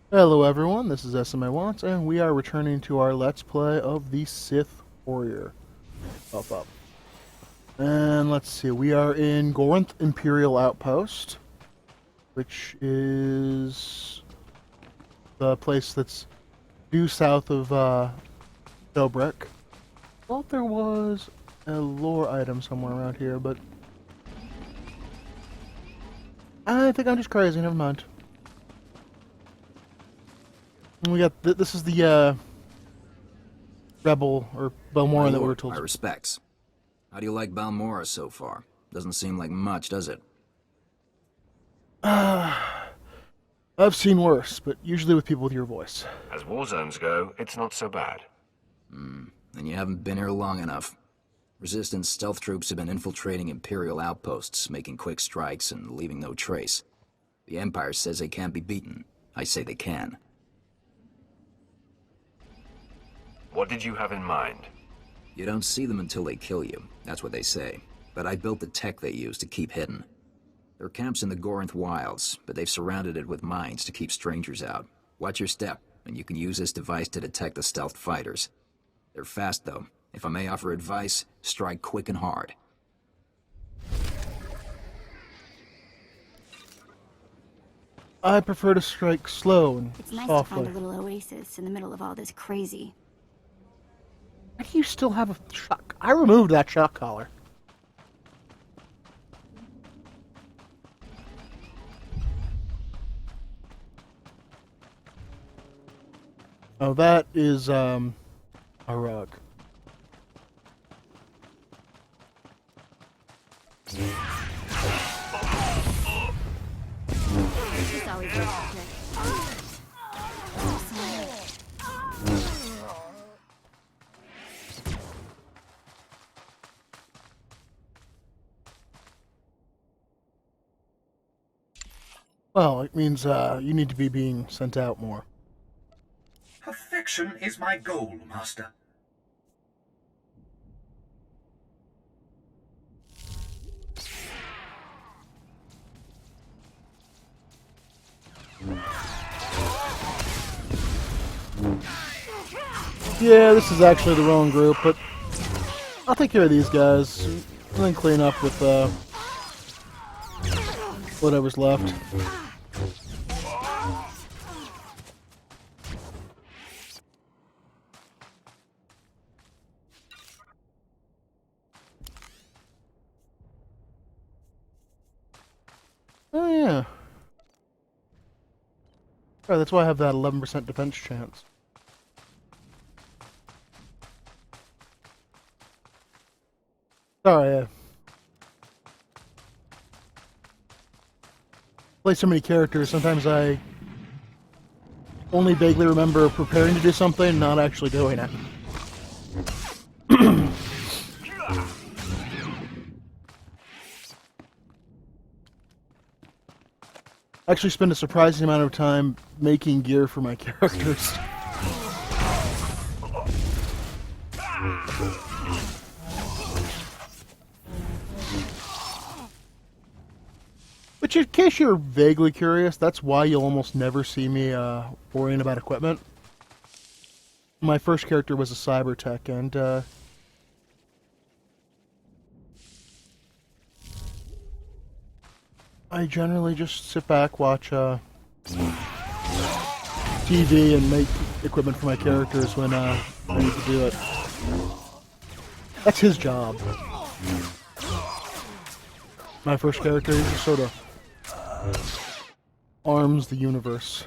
Hello everyone, this is SMA Wants, and we are returning to our Let's Play of the Sith Warrior. Up. And let's see, we are in Gorinth Imperial Outpost, which is the place that's due south of Dobrik. Thought there was a lore item somewhere around here, but I think I'm just crazy, never mind. And we got, this is the Rebel, or Balmorra that we were told. My respects. How do you like Balmorra so far? Doesn't seem like much, does it? I've seen worse, but usually with people with your voice. As war zones go, it's not so bad. Then you haven't been here long enough. Resistance stealth troops have been infiltrating Imperial outposts, making quick strikes and leaving no trace. The Empire says they can't be beaten. I say they can. What did you have in mind? You don't see them until they kill you. That's what they say. But I built the tech they use to keep hidden. There are camps in the Gorinth wilds, but they've surrounded it with mines to keep strangers out. Watch your step, and you can use this device to detect the stealth fighters. They're fast, though. If I may offer advice, strike quick and hard. I prefer to strike slow and It's nice softly. to find a little oasis in the middle of all this crazy. Why do you still have a shock? I removed that shock collar. Oh, that is, a rug. It's always worth it. Well, it means, you need to be being sent out more. Perfection is my goal, Master. Yeah, this is actually the wrong group, but I'll take care of these guys and then clean up with, whatever's left. Oh, yeah. Oh, that's why I have that 11% defense chance. Sorry, I play so many characters, sometimes I only vaguely remember preparing to do something, not actually doing it. I actually spend a surprising amount of time making gear for my characters. Which, in case you're vaguely curious, that's why you'll almost never see me worrying about equipment. My first character was a cyber tech, and I generally just sit back, watch TV, and make equipment for my characters when I need to do it. That's his job. My first character, he just sort of arms the universe.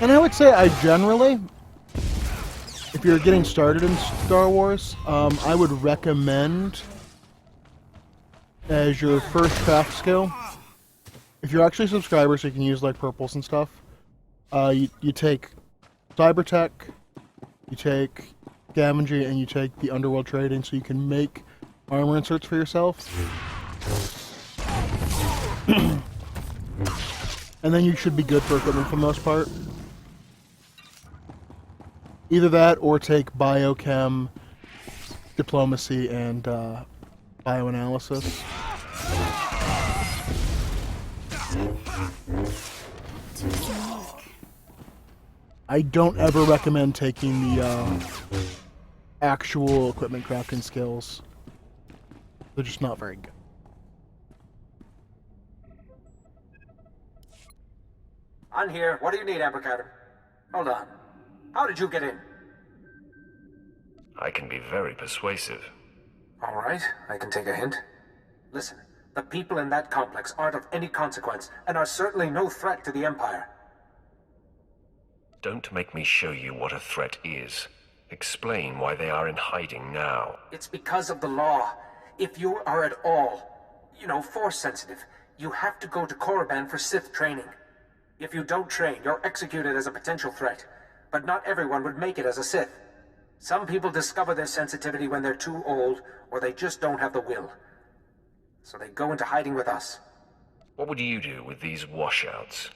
And I would say I generally, if you're getting started in Star Wars, I would recommend as your first craft skill, if you're actually subscribers, so you can use like purples and stuff, you take cybertech, you take scavenging, and you take the underworld trading, so you can make armor inserts for yourself. And then you should be good for equipment for the most part. Either that, or take biochem, diplomacy, and bioanalysis. I don't ever recommend taking the actual equipment crafting skills. They're just not very good. I'm here. What do you need, Abracadabra? Hold on. How did you get in? I can be very persuasive. All right, I can take a hint. Listen, the people in that complex aren't of any consequence, and are certainly no threat to the Empire. Don't make me show you what a threat is. Explain why they are in hiding now. It's because of the law. If you are at all, force sensitive, you have to go to Korriban for Sith training. If you don't train, you're executed as a potential threat. But not everyone would make it as a Sith. Some people discover their sensitivity when they're too old, or they just don't have the will. So they go into hiding with us. What would you do with these washouts?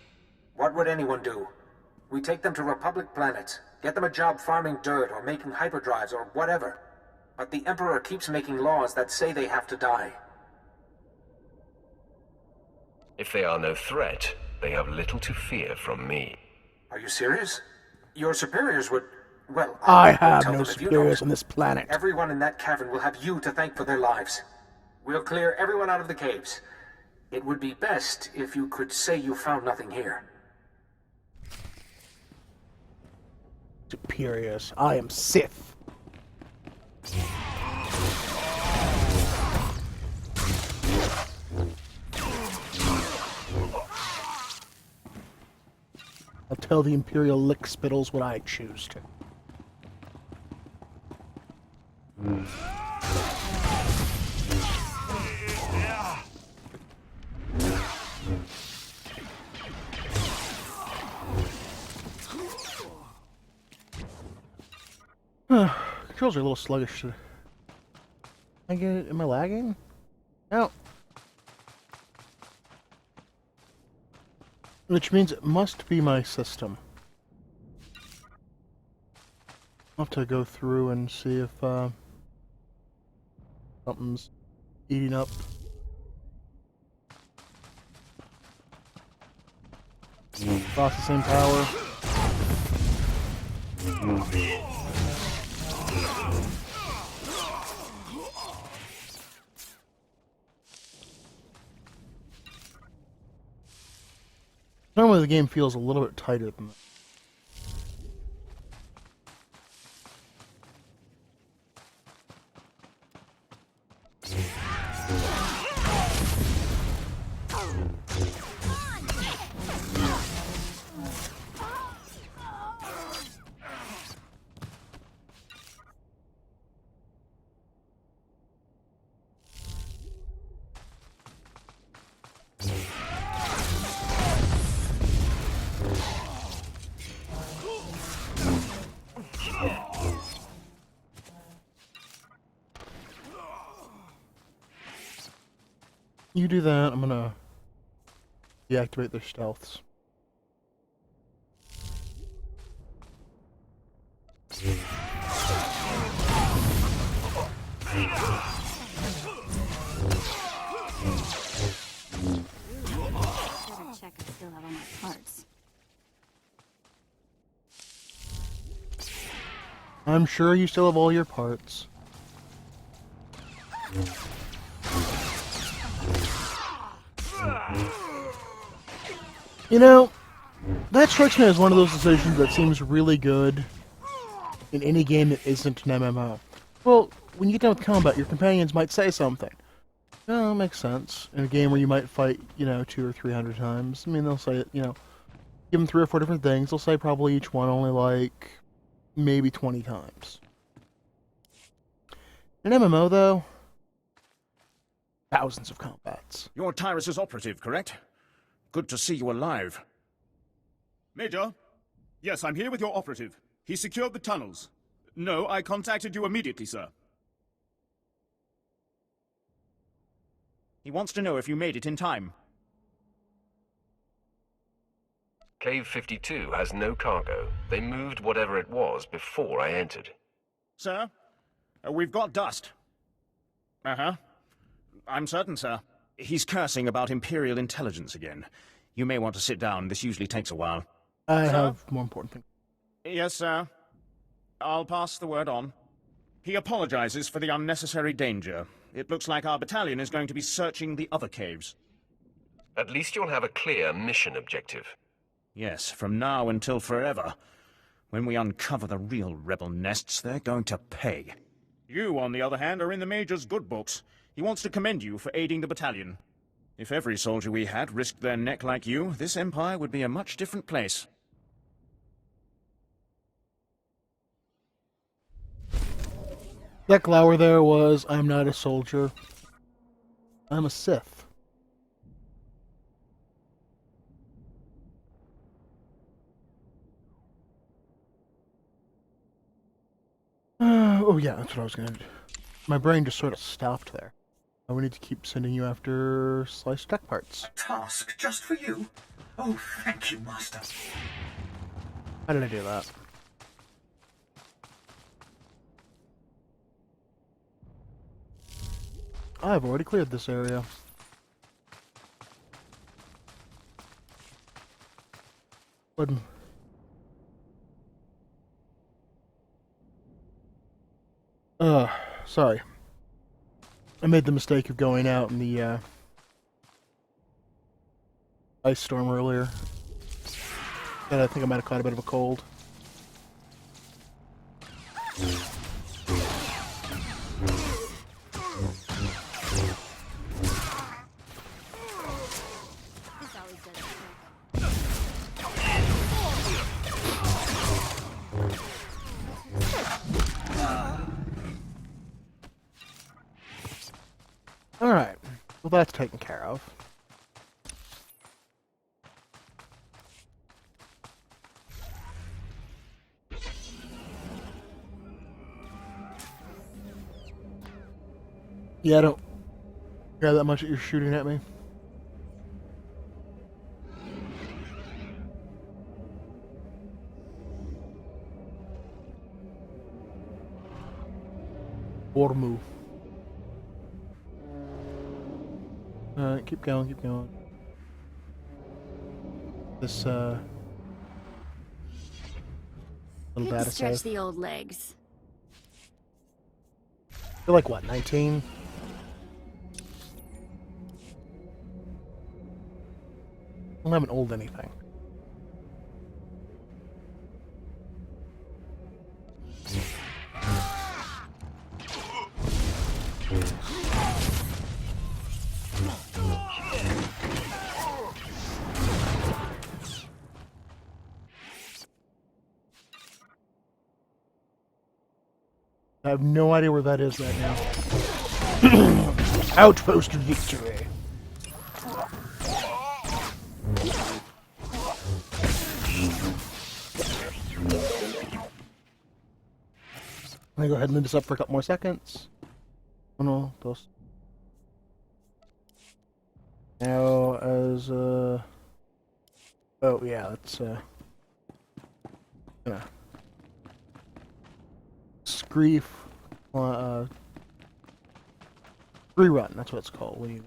What would anyone do? We take them to Republic planets, get them a job farming dirt or making hyperdrives or whatever. But the Emperor keeps making laws that say they have to die. If they are no threat, they have little to fear from me. Are you serious? Your superiors would... Well, I won't have tell no them if you superiors don't. on this planet. Everyone in that cavern will have you to thank for their lives. We'll clear everyone out of the caves. It would be best if you could say you found nothing here. Superiors. I am Sith. I'll tell the Imperial lick-spittles what I choose to. Controls are a little sluggish. I get it? Am I lagging? No. Which means it must be my system. I'll have to go through and see if something's eating up. Processing power. Normally the game feels a little bit tighter than that. You do that, I'm gonna deactivate their stealths. Better check I still have all my parts. I'm sure you still have all your parts. You know, that strikes me as one of those decisions that seems really good in any game that isn't an MMO. Well, when you get done with combat, your companions might say something. Well, that makes sense. In a game where you might fight, 200 or 300 times, I mean, they'll say, give them 3 or 4 different things, they'll say probably each one only like, maybe 20 times. In an MMO, though, thousands of combats. You're Tyrus's operative, correct? Good to see you alive. Major, Yes, I'm here with your operative. He secured the tunnels. No, I contacted you immediately, sir. He wants to know if you made it in time. Cave 52 has no cargo. They moved whatever it was before I entered. Sir? We've got dust. Uh-huh. I'm certain, sir. He's cursing about Imperial intelligence again. You may want to sit down. This usually takes a while. I Sir? have more important things. Yes, sir. I'll pass the word on. He apologizes for the unnecessary danger. It looks like our battalion is going to be searching the other caves. At least you'll have a clear mission objective. Yes, from now until forever. When we uncover the real rebel nests, they're going to pay. You, on the other hand, are in the Major's good books. He wants to commend you for aiding the battalion. If every soldier we had risked their neck like you, this empire would be a much different place. That glower there was, I'm not a soldier. I'm a Sith. Oh yeah, that's what I was gonna do. My brain just sort of stopped there. We need to keep sending you after sliced tech parts. A task just for you? Oh, thank you, Master. How did I do that? I've already cleared this area. But sorry. I made the mistake of going out in the ice storm earlier. And I think I might have caught a bit of a cold. This always does it. Alright. Well, that's taken care of. Yeah, I don't care that much that you're shooting at me. Or move. Alright, keep going, keep going. This, little Need data to stretch save. the old legs. You're like, what, 19? I haven't old anything. I have no idea where that is right now. Outpost victory. I'm gonna go ahead and leave this up for a couple more seconds. Oh no, those. Now, as oh yeah, let's gonna Screef rerun, that's what it's called. When you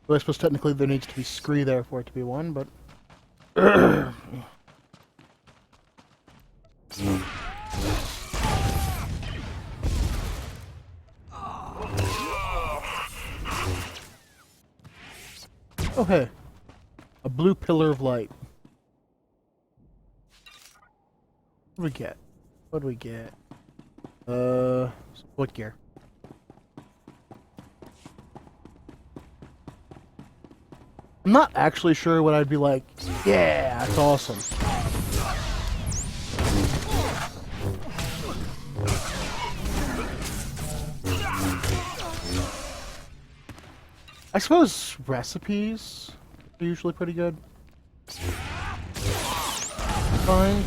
I suppose technically there needs to be Scree there for it to be one, but oh hey, a blue pillar of light. What do we get? What do we get? What gear? I'm not actually sure what I'd be like. Yeah, that's awesome. I'm I suppose recipes are usually pretty good. Find.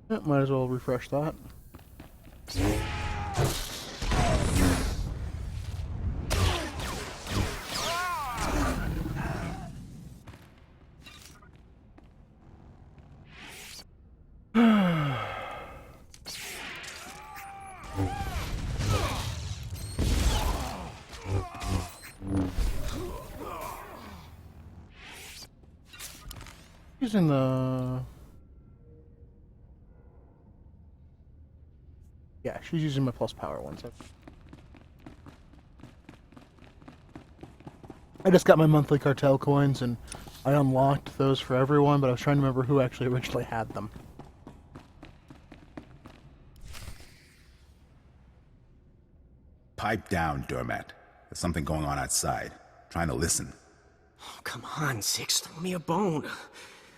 Yeah, might as well refresh that. Using the... Yeah, she's using my plus power one second. I just got my monthly cartel coins and I unlocked those for everyone, but I was trying to remember who actually originally had them. Pipe down, Dermat. There's something going on outside. Trying to listen. Oh, come on, Six, throw me a bone.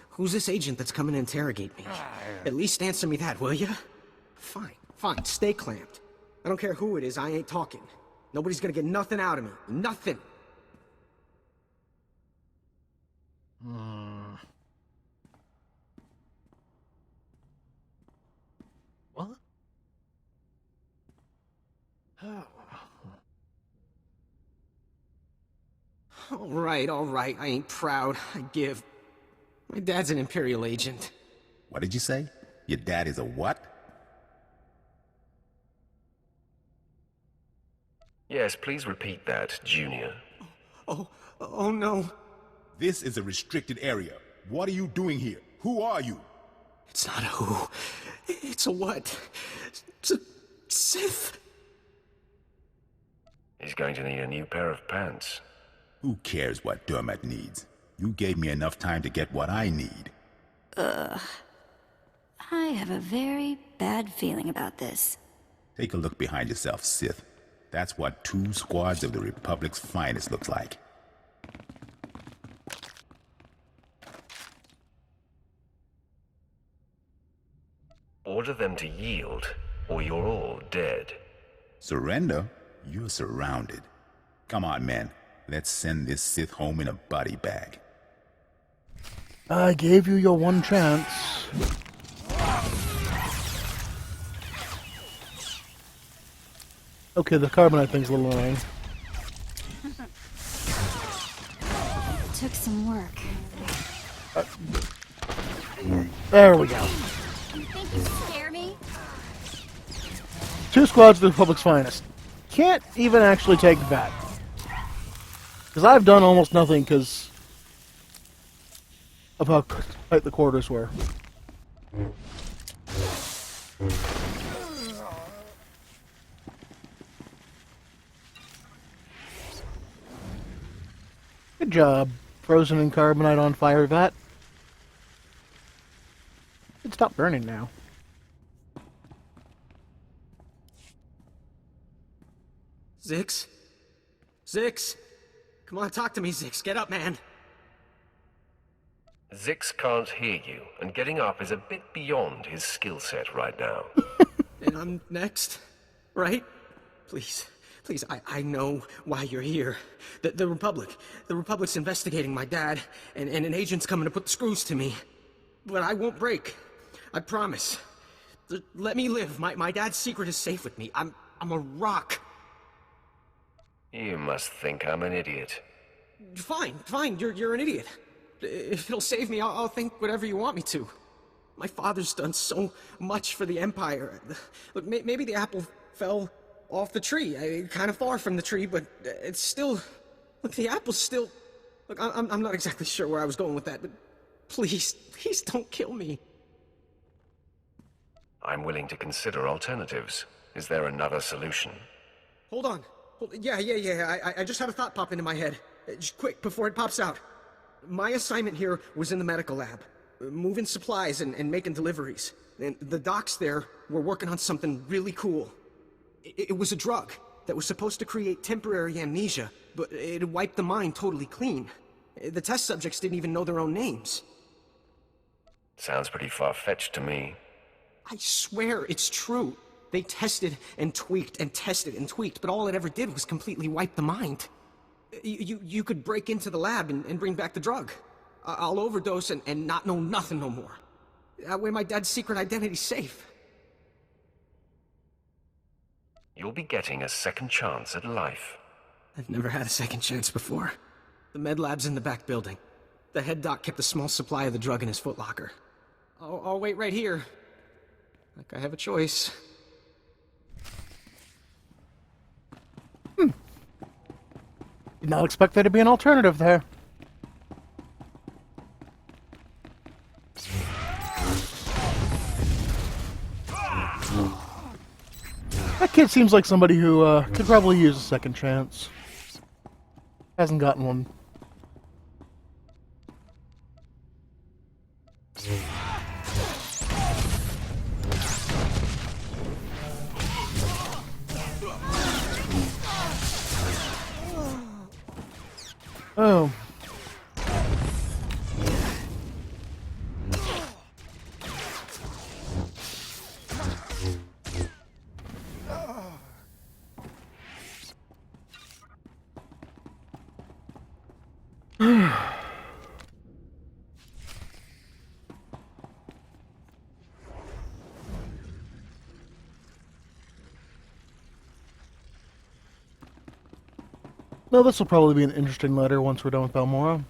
Who's this agent that's coming to interrogate me? At least answer me that, will ya? Fine, fine, stay clamped. I don't care who it is, I ain't talking. Nobody's gonna get nothing out of me. Nothing! What? All right, I ain't proud. I give. My dad's an Imperial agent. What did you say? Your dad is a what? Yes, please repeat that, Junior. Oh no. This is a restricted area. What are you doing here? Who are you? It's not a who. It's a what. It's a Sith. He's going to need a new pair of pants. Who cares what Dermat needs? You gave me enough time to get what I need. I have a very bad feeling about this. Take a look behind yourself, Sith. That's what 2 squads of the Republic's finest looks like. Order them to yield, or you're all dead. Surrender? You're surrounded. Come on, men. Let's send this Sith home in a body bag. I gave you your one chance. Okay, the carbonite thing's a little annoying. Took some work. There we go. You think you scare me? 2 squads of the Republic's finest. Can't even actually take that. Because I've done almost nothing because of how tight the quarters were. Good job, Frozen and Carbonite on fire vat. It stopped burning now. Zix? Zix? Come on, talk to me, Zix. Get up, man. Zix can't hear you, and getting up is a bit beyond his skill set right now. And I'm next, right? Please, please, I know why you're here. The Republic's investigating my dad, and an agent's coming to put the screws to me. But I won't break. I promise. Let me live. My dad's secret is safe with me. I'm a rock. You must think I'm an idiot. Fine, you're an idiot. If it'll save me, I'll think whatever you want me to. My father's done so much for the Empire. Look, maybe the apple fell off the tree. Kind of far from the tree, but it's still Look, the apple's still... Look, I'm not exactly sure where I was going with that, but please don't kill me. I'm willing to consider alternatives. Is there another solution? Hold on. Yeah. I just had a thought pop into my head. Just quick, before it pops out. My assignment here was in the medical lab. Moving supplies and making deliveries. And the docs there were working on something really cool. It was a drug that was supposed to create temporary amnesia, but it wiped the mind totally clean. The test subjects didn't even know their own names. Sounds pretty far-fetched to me. I swear it's true. They tested and tweaked and tested and tweaked, but all it ever did was completely wipe the mind. You could break into the lab and bring back the drug. I'll overdose and not know nothing no more. That way my dad's secret identity's safe. You'll be getting a second chance at life. I've never had a second chance before. The med lab's in the back building. The head doc kept a small supply of the drug in his footlocker. I'll wait right here. Like I have a choice. Did not expect there to be an alternative there. That kid seems like somebody who could probably use a second chance. Hasn't gotten one. Oh. No, this will probably be an interesting letter once we're done with Balmorra.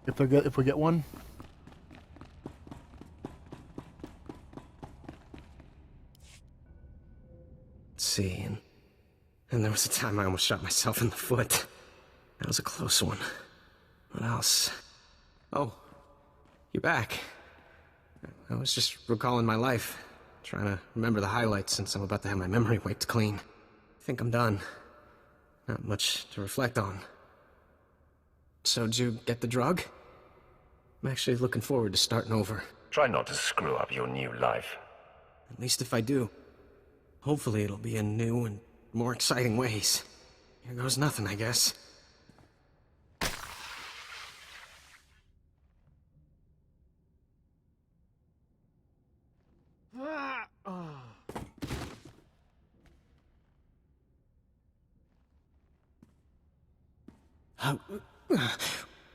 If we get one. Let's see, and there was a time I almost shot myself in the foot. That was a close one. What else? Oh, you're back. I was just recalling my life, trying to remember the highlights since I'm about to have my memory wiped clean. I think I'm done. Not much to reflect on. So, did you get the drug? I'm actually looking forward to starting over. Try not to screw up your new life. At least if I do. Hopefully it'll be in new and more exciting ways. Here goes nothing, I guess.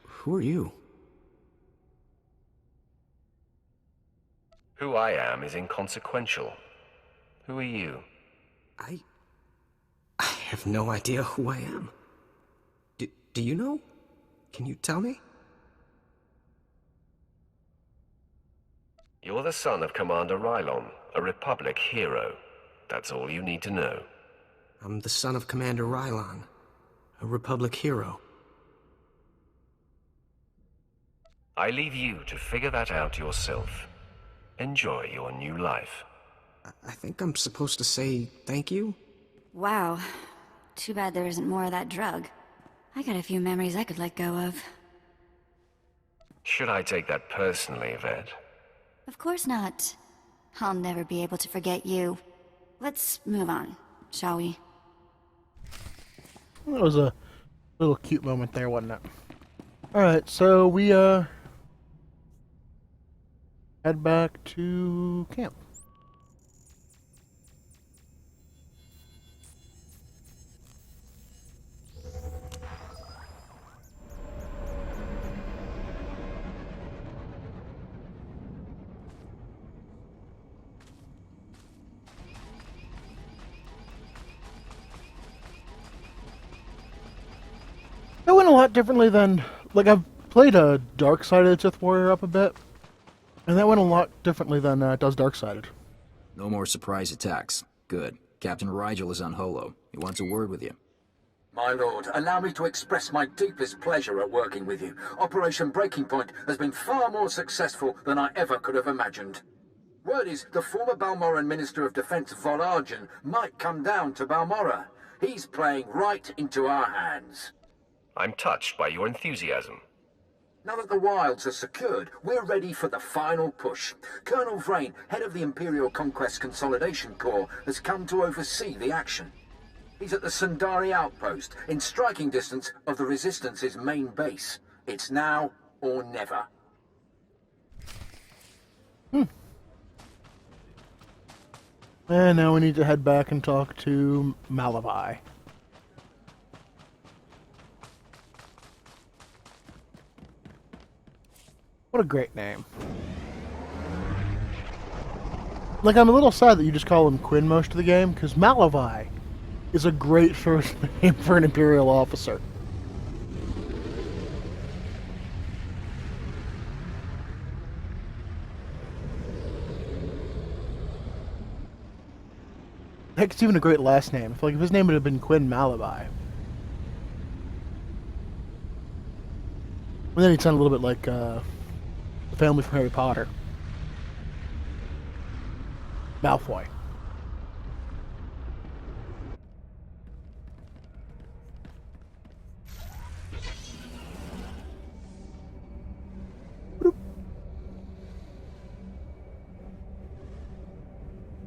Who are you? Who I am is inconsequential. Who are you? I have no idea who I am. Do you know? Can you tell me? You're the son of Commander Rylon, a Republic hero. That's all you need to know. I'm the son of Commander Rylon, a Republic hero. I leave you to figure that out yourself. Enjoy your new life. I think I'm supposed to say thank you? Wow. Too bad there isn't more of that drug. I got a few memories I could let go of. Should I take that personally, Vet? Of course not. I'll never be able to forget you. Let's move on, shall we? That was a little cute moment there, wasn't it? Alright, so we, head back to camp. That went a lot differently than, like, I've played a Dark-Sided Sith Warrior up a bit, and that went a lot differently than it does Dark-Sided. No more surprise attacks. Good. Captain Rigel is on Holo. He wants a word with you. My lord, allow me to express my deepest pleasure at working with you. Operation Breaking Point has been far more successful than I ever could have imagined. Word is, the former Balmorran Minister of Defense Volargen might come down to Balmorra. He's playing right into our hands. I'm touched by your enthusiasm. Now that the wilds are secured, we're ready for the final push. Colonel Vrain, head of the Imperial Conquest Consolidation Corps, has come to oversee the action. He's at the Sundari outpost, in striking distance of the Resistance's main base. It's now or never. And now we need to head back and talk to Malavi. What a great name. Like, I'm a little sad that you just call him Quinn most of the game, because Malavi is a great first name for an Imperial officer. Heck, it's even a great last name. I feel like if his name would have been Quinn Malavi. And then he'd sound a little bit like the family from Harry Potter. Malfoy.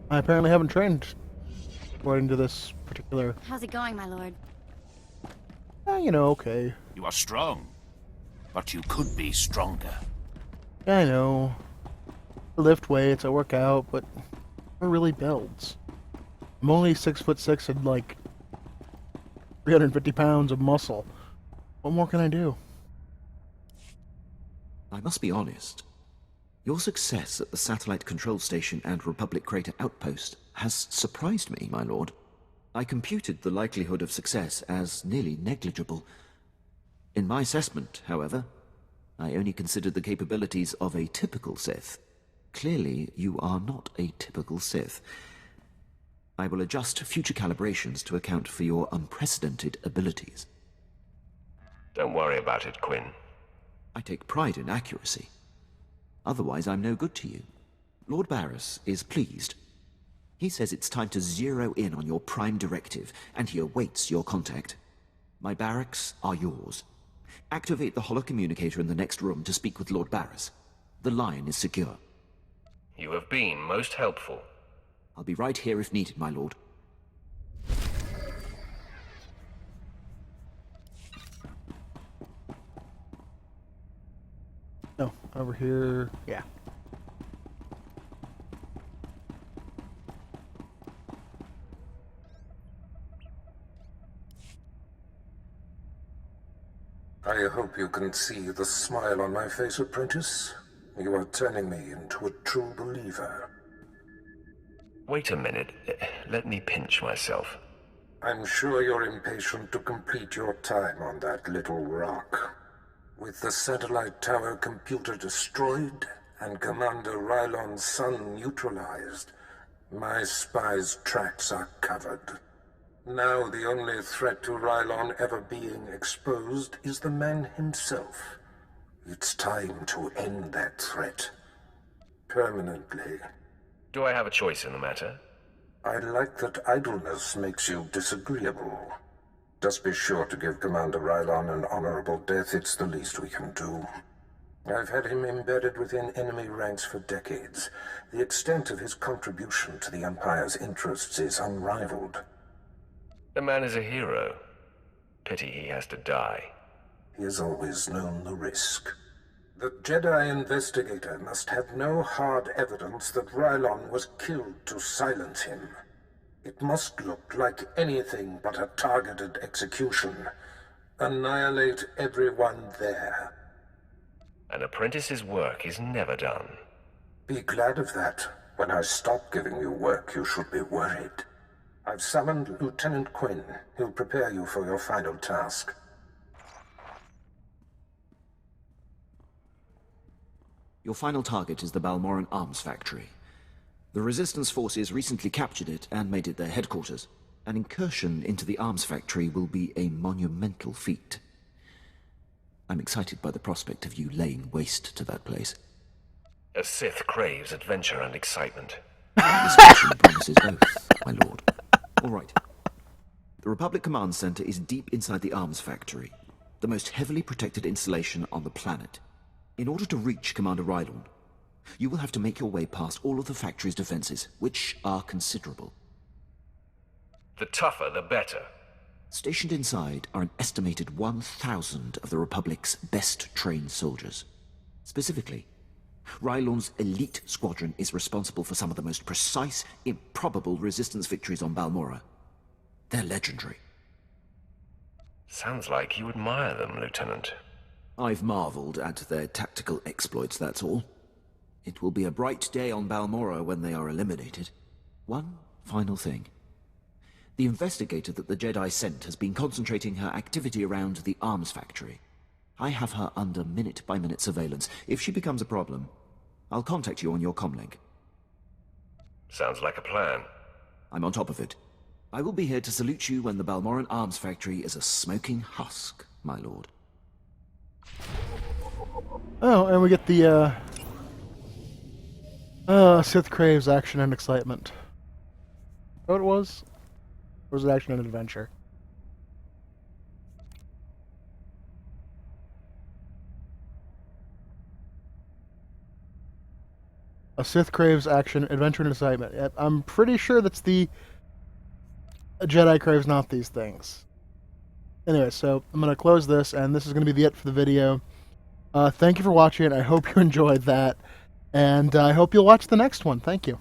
I apparently haven't trained according to this particular... How's it going, my lord? You know, okay. You are strong, but you could be stronger. Yeah, I know. I lift weights, I work out, but it really builds. I'm only 6'6" and like 350 pounds of muscle. What more can I do? I must be honest. Your success at the Satellite Control Station and Republic Crater Outpost has surprised me, my lord. I computed the likelihood of success as nearly negligible. In my assessment, however, I only considered the capabilities of a typical Sith. Clearly, you are not a typical Sith. I will adjust future calibrations to account for your unprecedented abilities. Don't worry about it, Quinn. I take pride in accuracy. Otherwise, I'm no good to you. Lord Barris is pleased. He says it's time to zero in on your prime directive, and he awaits your contact. My barracks are yours. Activate the holocommunicator in the next room to speak with Lord Barris. The line is secure. You have been most helpful. I'll be right here if needed, my lord. No, over here. Yeah. I hope you can see the smile on my face, apprentice. You are turning me into a true believer. Wait a minute. Let me pinch myself. I'm sure you're impatient to complete your time on that little rock. With the satellite tower computer destroyed and Commander Rylon's son neutralized, my spy's tracks are covered. Now the only threat to Rylon ever being exposed is the man himself. It's time to end that threat. Permanently. Do I have a choice in the matter? I like that idleness makes you disagreeable. Just be sure to give Commander Rylon an honorable death. It's the least we can do. I've had him embedded within enemy ranks for decades. The extent of his contribution to the Empire's interests is unrivaled. The man is a hero. Pity he has to die. He has always known the risk. The Jedi investigator must have no hard evidence that Rylon was killed to silence him. It must look like anything but a targeted execution. Annihilate everyone there. An apprentice's work is never done. Be glad of that. When I stop giving you work, you should be worried. I've summoned Lieutenant Quinn. He'll prepare you for your final task. Your final target is the Balmorran arms factory. The Resistance forces recently captured it and made it their headquarters. An incursion into the arms factory will be a monumental feat. I'm excited by the prospect of you laying waste to that place. A Sith craves adventure and excitement. This mission promises both, my lord. All right. The Republic Command Center is deep inside the arms factory, the most heavily protected installation on the planet. In order to reach Commander Rylon, you will have to make your way past all of the factory's defenses, which are considerable. The tougher, the better. Stationed inside are an estimated 1,000 of the Republic's best-trained soldiers. Specifically, Rylon's elite squadron is responsible for some of the most precise, improbable resistance victories on Balmorra. They're legendary. Sounds like you admire them, Lieutenant. I've marveled at their tactical exploits, that's all. It will be a bright day on Balmorra when they are eliminated. One final thing. The investigator that the Jedi sent has been concentrating her activity around the arms factory. I have her under minute-by-minute surveillance. If she becomes a problem, I'll contact you on your comlink. Sounds like a plan. I'm on top of it. I will be here to salute you when the Balmorran arms factory is a smoking husk, my lord. Oh, and we get the, Sith craves action and excitement. Is that what it was? Or was it action and adventure? A Sith craves action, adventure, and excitement. Yep, I'm pretty sure that's the... A Jedi craves not these things. Anyway, so I'm going to close this, and this is going to be it for the video. Thank you for watching. I hope you enjoyed that, and I hope you'll watch the next one. Thank you.